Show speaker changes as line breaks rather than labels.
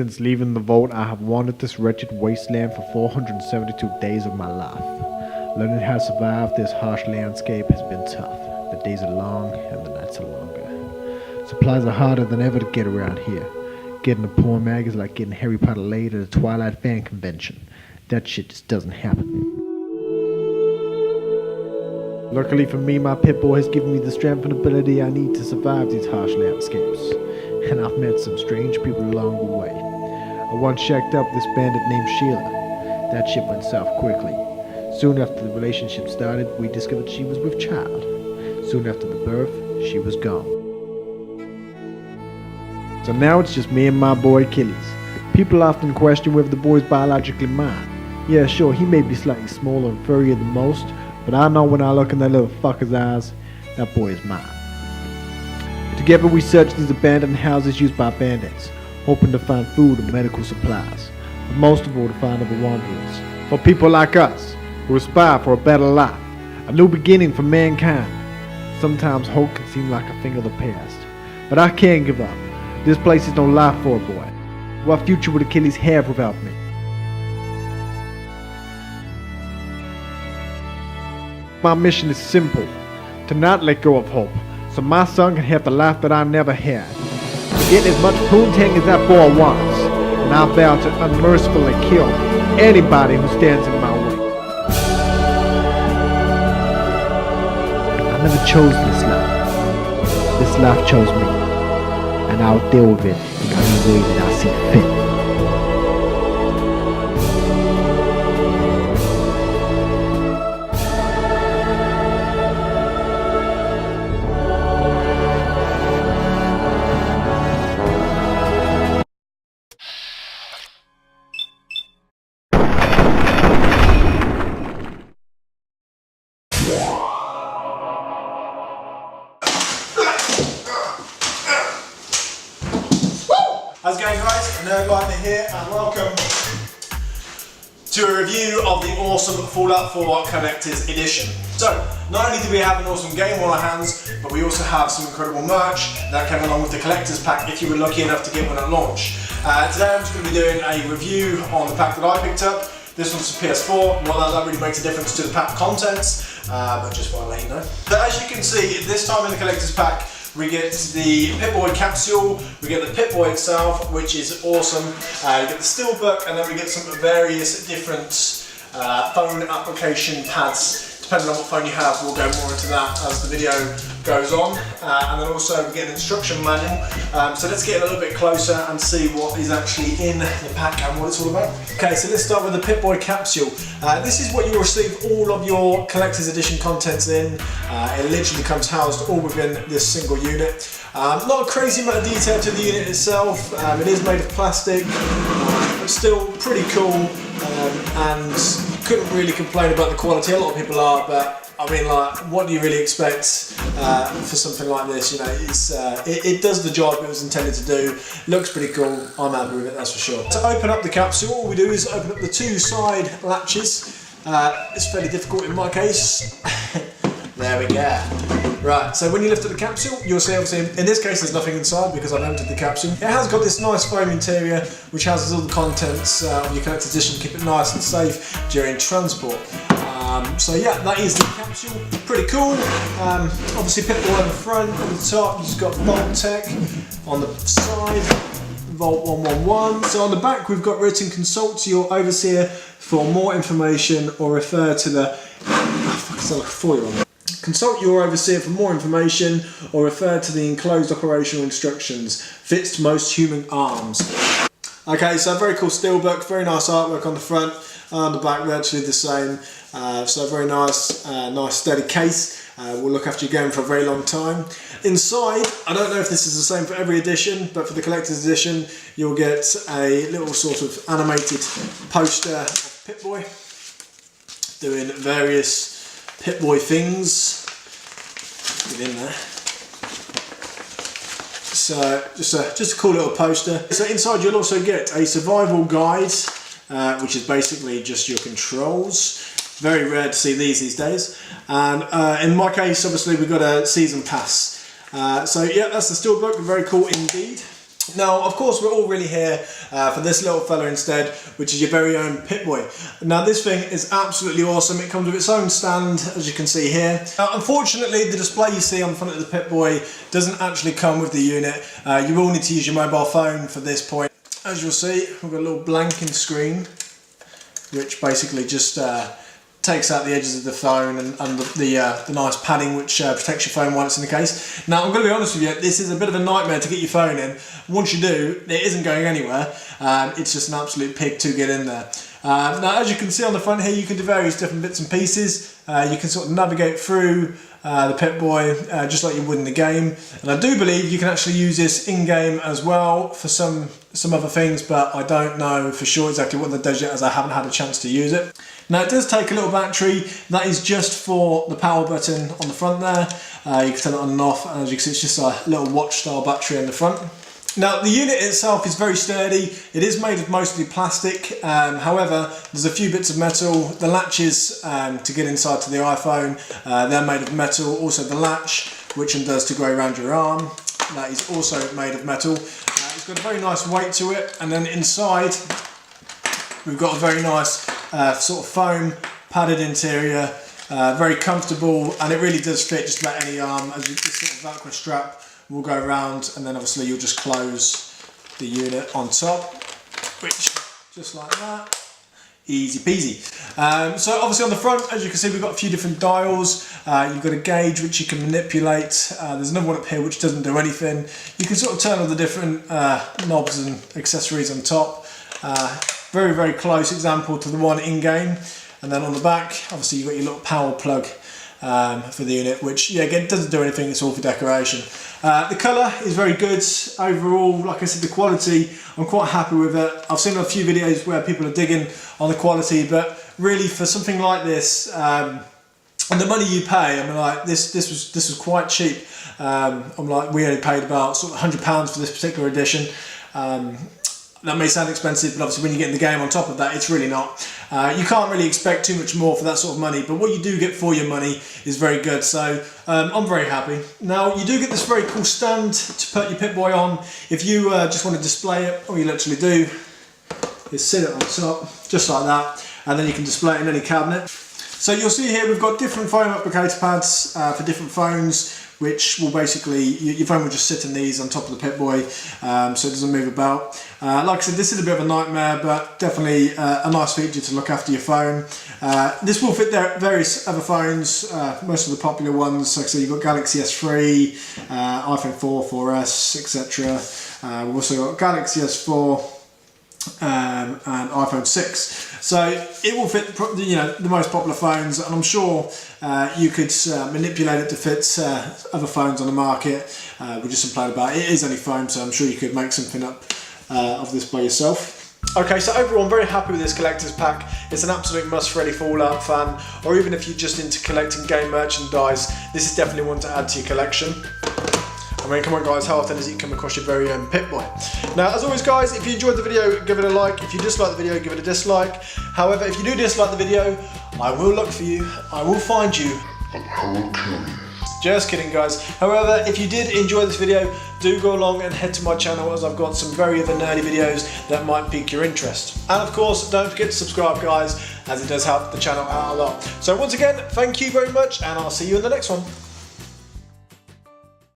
Since leaving the vault, I have wandered this wretched wasteland for 472 days of my life. Learning how to survive this harsh landscape has been tough. The days are long and the nights are longer. Supplies are harder than ever to get around here. Getting a porn mag is like getting Harry Potter laid at a Twilight fan convention. That shit just doesn't happen. Luckily for me, my Pip Boy has given me the strength and ability I need to survive these harsh landscapes. And I've met some strange people along the way. I once shacked up this bandit named Sheila. That shit went south quickly. Soon after the relationship started, we discovered she was with child. Soon after the birth, she was gone. So now it's just me and my boy Achilles. People often question whether the boy's biologically mine. Yeah, sure, he may be slightly smaller and furrier than most, but I know when I look in that little fucker's eyes, that boy is mine. Together we search these abandoned houses used by bandits, hoping to find food and medical supplies, but most of all to find other wanderers. For people like us, who aspire for a better life, a new beginning for mankind. Sometimes hope can seem like a thing of the past, but I can't give up. This place is no life for a boy. What future would Achilles have without me? My mission is simple, to not let go of hope, so my son can have the life that I never had. To get as much poontang as that boy wants, and I vow to unmercifully kill anybody who stands in my way. I never chose this life. This life chose me, and I'll deal with it in any way that I see fit.
How's it going, guys? NerdLife-A here, and welcome to a review of the awesome Fallout 4 Collector's Edition. So, not only do we have an awesome game on our hands, but we also have some incredible merch that came along with the Collector's Pack if you were lucky enough to get one at launch. Today I'm just going to be doing a review on the pack that I picked up. This one's for PS4, well that really makes a difference to the pack contents, but just want to let you know. So as you can see, this time in the Collector's Pack, we get the Pip Boy Capsule, we get the Pip Boy itself, which is awesome, we get the Steelbook, and then we get some various different phone application pads. Depending on what phone you have, we'll go more into that as the video goes on. And then also we get an instruction manual. So let's get a little bit closer and see what is actually in the pack and what it's all about. Okay, so let's start with the Pip Boy Capsule. This is what you'll receive all of your Collector's Edition contents in. It literally comes housed all within this single unit. Not a crazy amount of detail to the unit itself. It is made of plastic, but still pretty cool. And couldn't really complain about the quality. A lot of people are, but I mean, like, what do you really expect for something like this? You know, it does the job it was intended to do. Looks pretty cool. I'm happy with it, that's for sure. To open up the capsule, all we do is open up the two side latches. It's fairly difficult in my case. There we go. Right, so when you lift up the capsule, you'll see obviously, in this case there's nothing inside because I've emptied the capsule. It has got this nice foam interior which houses all the contents of your Collector's Edition to keep it nice and safe during transport. So yeah, that is the capsule. Pretty cool. Obviously Pip Boy on the front, on the top you've just got Vault Tech, on the side Vault 111. So on the back we've got written consult to your overseer for more information or refer to the... Oh, I sound like a 4-year-old. Consult your overseer for more information or refer to the enclosed operational instructions. Fits to most human arms. Okay, so very cool Steelbook, very nice artwork on the front, on the back virtually the same. So very nice, nice steady case. Will look after your game for a very long time. Inside, I don't know if this is the same for every edition, but for the Collector's Edition, you'll get a little sort of animated poster of Pip Boy doing various Pip Boy things. Get in there. So just a cool little poster. So inside you'll also get a survival guide, which is basically just your controls. Very rare to see these days. And in my case, obviously we've got a season pass. So yeah, that's the Steelbook. Very cool indeed. Now, of course, we're all really here for this little fella instead, which is your very own Pip Boy. Now, this thing is absolutely awesome. It comes with its own stand, as you can see here. Unfortunately, the display you see on the front of the Pip Boy doesn't actually come with the unit. You will need to use your mobile phone for this point. As you'll see, we've got a little blanking screen, which basically just takes out the edges of the phone and the nice padding which protects your phone while it's in the case. Now, I'm going to be honest with you, this is a bit of a nightmare to get your phone in. Once you do, it isn't going anywhere. It's just an absolute pig to get in there. Now, as you can see on the front here, you can do various different bits and pieces. You can sort of navigate through the Pip Boy just like you would in the game. And I do believe you can actually use this in-game as well for some other things, but I don't know for sure exactly what that does yet, as I haven't had a chance to use it. Now, it does take a little battery. That is just for the power button on the front there. You can turn it on and off, and as you can see, it's just a little watch style battery on the front. Now, the unit itself is very sturdy. It is made of mostly plastic. However, there's a few bits of metal. The latches to get inside to the iPhone, they're made of metal. Also the latch, which one does to go around your arm, that is also made of metal. It's got a very nice weight to it. And then inside, we've got a very nice sort of foam padded interior. Very comfortable, and it really does fit just about any arm. As this sort of Velcro strap will go around, and then obviously you'll just close the unit on top, which just like that, easy peasy. So obviously on the front, as you can see, we've got a few different dials. You've got a gauge which you can manipulate. There's another one up here which doesn't do anything. You can sort of turn all the different knobs and accessories on top. Very, very close example to the one in game. And then on the back, obviously you've got your little power plug for the unit, which, yeah, again, doesn't do anything, it's all for decoration. The colour is very good overall. Like I said, the quality, I'm quite happy with it. I've seen a few videos where people are digging on the quality, but really for something like this, and the money you pay, I mean, like this was quite cheap. I'm like, we only paid about sort of £100 for this particular edition. That may sound expensive, but obviously when you get in the game on top of that, it's really not. You can't really expect too much more for that sort of money, but what you do get for your money is very good, so I'm very happy. Now, you do get this very cool stand to put your Pip Boy on. If you just want to display it, all you literally do is sit it on top, just like that, and then you can display it in any cabinet. So you'll see here we've got different foam applicator pads for different phones, which will basically, your phone will just sit in these on top of the Pip Boy, so it doesn't move about. Like I said, this is a bit of a nightmare, but definitely a nice feature to look after your phone. This will fit various other phones, most of the popular ones. Like I said, you've got Galaxy S3, iPhone 4, 4S, etc. We've also got Galaxy S4, and iPhone 6. So it will fit, you know, the most popular phones, and I'm sure you could manipulate it to fit other phones on the market. We're just playing about it. It is only foam, so I'm sure you could make something up of this by yourself. Okay, so overall I'm very happy with this collector's pack. It's an absolute must for any Fallout fan, or even if you're just into collecting game merchandise, this is definitely one to add to your collection. I mean, come on guys, how often does it come across your very own Pip Boy? Now, as always guys, if you enjoyed the video, give it a like. If you dislike the video, give it a dislike. However, if you do dislike the video, I will look for you, I will find you, and I will kill you. Just kidding guys. However, if you did enjoy this video, do go along and head to my channel, as I've got some very other nerdy videos that might pique your interest. And of course, don't forget to subscribe guys, as it does help the channel out a lot. So once again, thank you very much, and I'll see you in the next one.